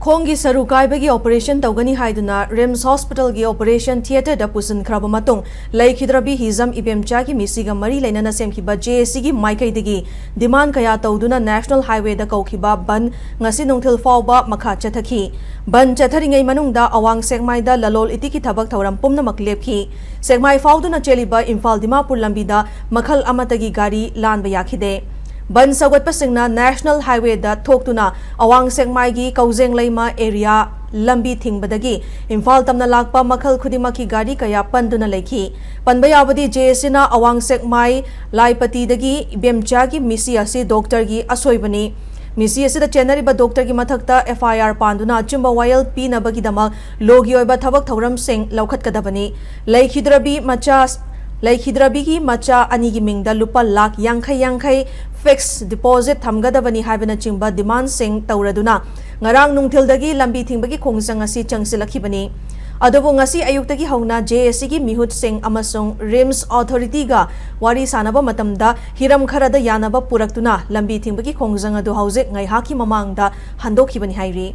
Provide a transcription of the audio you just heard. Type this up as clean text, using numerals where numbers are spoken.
Khongi saru kaibagi operation tawgani haiduna RIMS Hospital gi operation theater da pusin khraba matung laikhidrabi hizam ibemcha gi misiga mari lainana semkhiba JAC gi maikai digi demand kaya tawduna national highway da kaukhiba ban ngasi nungthil fawba makha chathaki ban chatharingai manungda awang sekmai da lalol itiki thabak thauram pumna maklepki sekmai fawduna cheliba Imphal Dimapur lambi da makhal amatagi gari lanba yakhide ban sagot pasingna national highway da thoktuna awang sekmai gi kauzeng laima area lambi thingbadagi Imphal tamna lakpa makhal khudimaki gari kaya panduna lekhi panbayabadi JAC na awang sekmai laipati dagi bemcha gi misi asi doctor gi asoibani misi asi da chenariba doctor gi mathakta FIR panduna chumba wayal pinabagi dama logi oiba thabak thauram sing laukhat kadabani Laikhidrabigi macha anigi mingda lupa lakh yankai fixed deposit thamgadabani haibana chingba demand sing tauraduna ngarang nungthildagi lambi thingbagi khongsang asi changsilakibani adobo ngasi ayuktagi hauna JAC gi mihut sing amasung RIMS authority ga wari sanaba matamda hiram kharada yanaba puraktuna lambi thingbagi khongsang adu hauze ngai haki mamangda handokhibani hairi